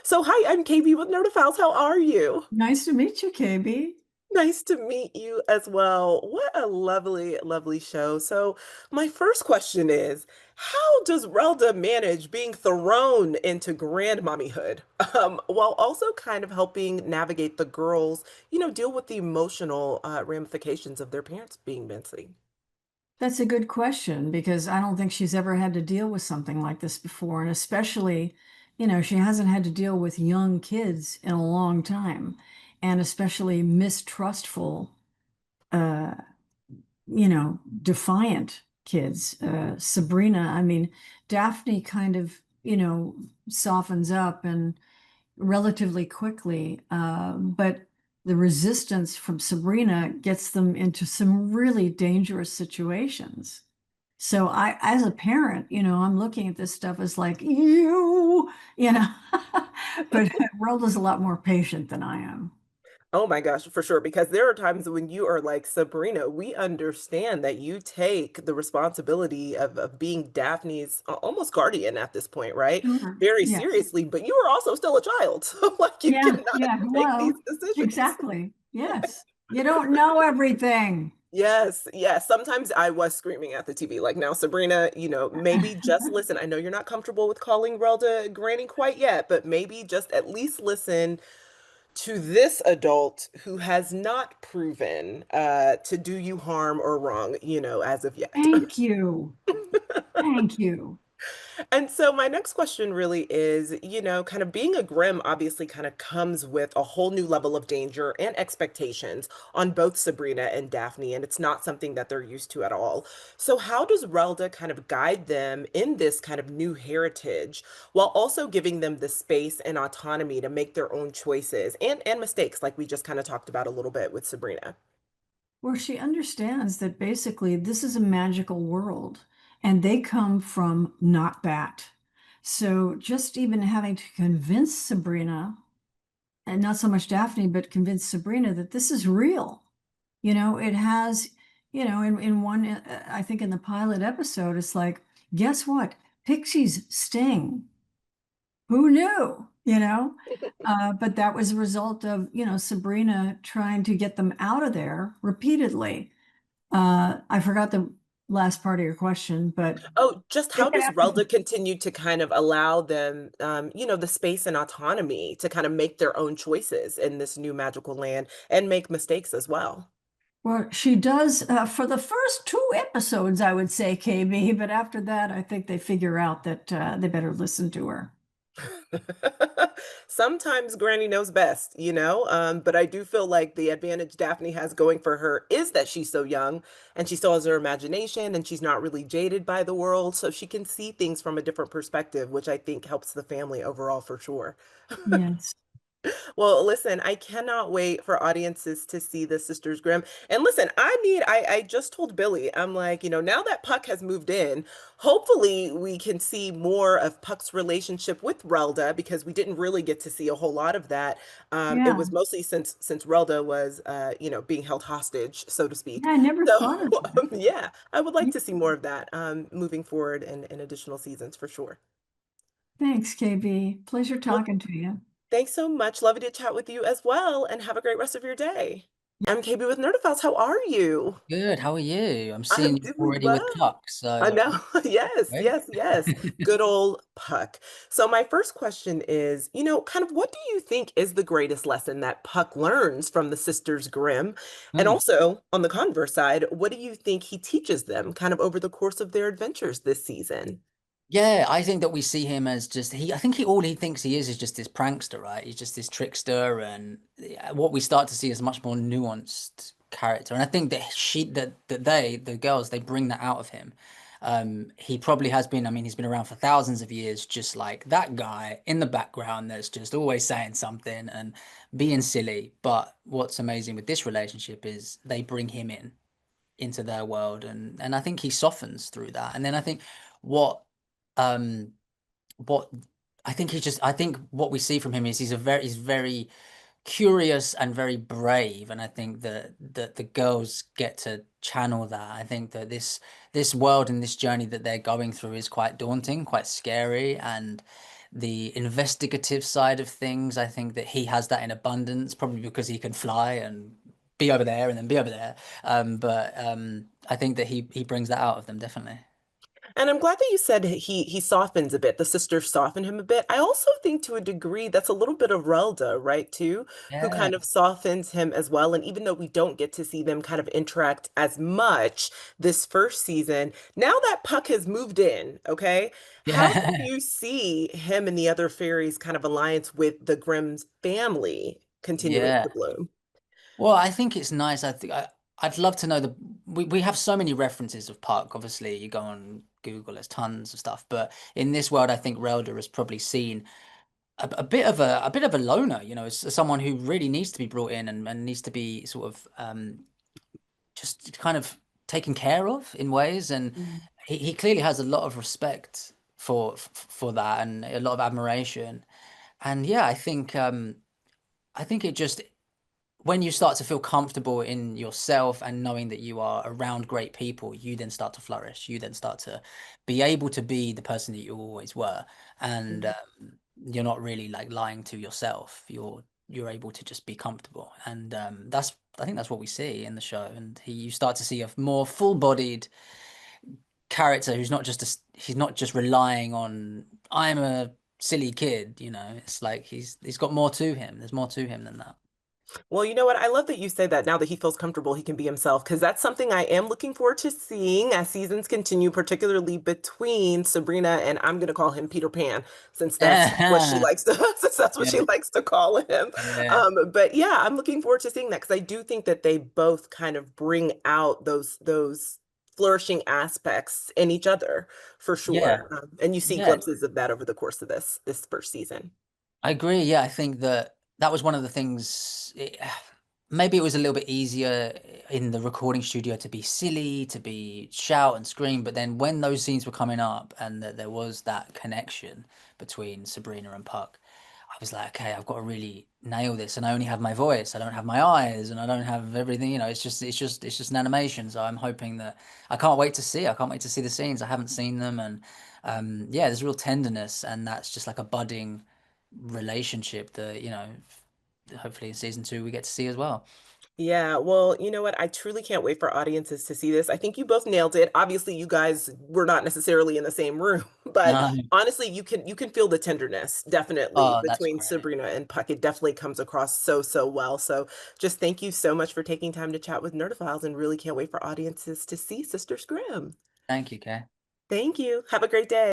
So, hi, I'm KB with Nerdophiles. How are you? Nice to meet you, KB. Nice to meet you as well. What a lovely, lovely show. So, my first question is, how does Relda manage being thrown into grandmommyhood, while also kind of helping navigate the girls, deal with the emotional ramifications of their parents being missing? That's a good question because I don't think she's ever had to deal with something like this before. And especially, she hasn't had to deal with young kids in a long time, and especially mistrustful, uh, defiant kids. Sabrina, I mean, Daphne kind of, softens up and relatively quickly. But the resistance from Sabrina gets them into some really dangerous situations. So as a parent, I'm looking at this stuff as like, you know, but Rhoda's a lot more patient than I am. Oh my gosh, for sure. Because there are times when you are like, Sabrina, we understand that you take the responsibility of being Daphne's almost guardian at this point, right? Sure. Very Yes. seriously, but you are also still a child. So, like, you Yeah. cannot Yeah. make these Well, decisions. exactly. Yes. You don't know everything. Yes, yes. Sometimes I was screaming at the TV, like, now, Sabrina, maybe just listen. I know you're not comfortable with calling Relda Granny quite yet, but maybe just at least listen to this adult who has not proven to do you harm or wrong, as of yet. Thank you. Thank you. And so my next question really is, kind of being a Grimm obviously kind of comes with a whole new level of danger and expectations on both Sabrina and Daphne, and it's not something that they're used to at all. So how does Relda kind of guide them in this kind of new heritage while also giving them the space and autonomy to make their own choices and mistakes, like we just kind of talked about a little bit with Sabrina? Well, she understands that basically this is a magical world and they come from not that. So just even having to convince Sabrina, and not so much Daphne, but convince Sabrina that this is real. It has, in one, I think in the pilot episode, it's like, guess what? Pixies sting. Who knew? But that was a result of, Sabrina trying to get them out of there repeatedly. I forgot the last part of your question, but Oh, just they how could does have to, Relda continue to kind of allow them, the space and autonomy to kind of make their own choices in this new magical land and make mistakes as well? well, she does for the first two episodes, I would say, KB, but after that, I think they figure out that they better listen to her. Sometimes Granny knows best, but I do feel like the advantage Daphne has going for her is that she's so young and she still has her imagination and she's not really jaded by the world, so she can see things from a different perspective, which I think helps the family overall for sure. Yes. Well, listen, I cannot wait for audiences to see the Sisters Grimm. And listen, I just told Billy, I'm like, now that Puck has moved in, hopefully we can see more of Puck's relationship with Relda because we didn't really get to see a whole lot of that. It Yeah. was mostly since Relda was, being held hostage, so to speak. Yeah, I never So, thought of that. yeah, I would like Yeah. to see more of that moving forward in additional seasons for sure. Thanks, KB. Pleasure Well, talking to you. thanks so much. Lovely to chat with you as well, and have a great rest of your day. I'm KB with Nerdophiles. How are you? Good. How are you? I'm I'm seeing you doing already with well. Puck, I so know. Yes, right? yes, yes. Good old Puck. So my first question is, kind of what do you think is the greatest lesson that Puck learns from the Sisters Grimm? And Hmm. also, on the converse side, what do you think he teaches them kind of over the course of their adventures this season? Yeah, I think that we see him as just he. I think he all he thinks he is just this prankster, right? He's just this trickster, and yeah, what we start to see is a much more nuanced character. And I think that the girls, they bring that out of him. He probably has been. I mean, he's been around for thousands of years, just like that guy in the background that's just always saying something and being silly. But what's amazing with this relationship is they bring him into their world, and I think he softens through that. And then I think what um what I think what we see from him is he's very curious and very brave, and I think that the girls get to channel that. I think that this world and this journey that they're going through is quite daunting, quite scary, and the investigative side of things. I think that he has that in abundance, probably because he can fly and be over there and then be over there. But I think that he brings that out of them definitely. And I'm glad that you said he softens a bit. The sisters soften him a bit. I also think to a degree that's a little bit of Relda, right, too, who Yeah. kind of softens him as well. And even though we don't get to see them kind of interact as much this first season, now that Puck has moved in, okay, how do Yeah. you see him and the other fairies kind of alliance with the Grimm's family continuing Yeah. to bloom? Well, I think it's nice. I'd love to know we have so many references of Park. Obviously, you go on Google, there's tons of stuff. But in this world, I think Relda has probably seen a bit of a loner, as someone who really needs to be brought in and needs to be sort of just kind of taken care of in ways. And Mm. he clearly has a lot of respect for that and a lot of admiration. And yeah, I think it just when you start to feel comfortable in yourself and knowing that you are around great people, you then start to flourish. You then start to be able to be the person that you always were, and you're not really like lying to yourself. You're able to just be comfortable, and that's I think that's what we see in the show. And you start to see a more full-bodied character who's not just he's not just relying on I'm a silly kid. It's like he's got more to him. There's more to him than that. Well, you know what? I love that you say that now that he feels comfortable, he can be himself, because that's something I am looking forward to seeing as seasons continue, particularly between Sabrina and I'm going to call him Peter Pan, since that's what she likes to, since that's what she Yeah. likes to call him. Yeah. But yeah, I'm looking forward to seeing that because I do think that they both kind of bring out those flourishing aspects in each other for Yeah. sure. And you see Yeah. glimpses of that over the course of this first season. I agree. Yeah, I think that that was one of the things. Maybe it was a little bit easier in the recording studio to be silly, to be shout and scream, but then when those scenes were coming up and that there was that connection between Sabrina and Puck, I was like, okay, I've got to really nail this, and I only have my voice. I don't have my eyes, and I don't have everything. It's just an animation. So I'm hoping that I can't wait to see. I can't wait to see the scenes. I haven't seen them, and yeah, there's real tenderness, and that's just like a budding relationship that hopefully in season two we get to see as well. Yeah, well, you know what? I truly can't wait for audiences to see this. I think you both nailed it. Obviously, you guys were not necessarily in the same room, but No. honestly, you can feel the tenderness definitely Oh, that's between great. Sabrina and Puck. It definitely comes across so well. So just thank you so much for taking time to chat with Nerdophiles and really can't wait for audiences to see Sisters Grimm. Thank you, Kay. Thank you. Have a great day.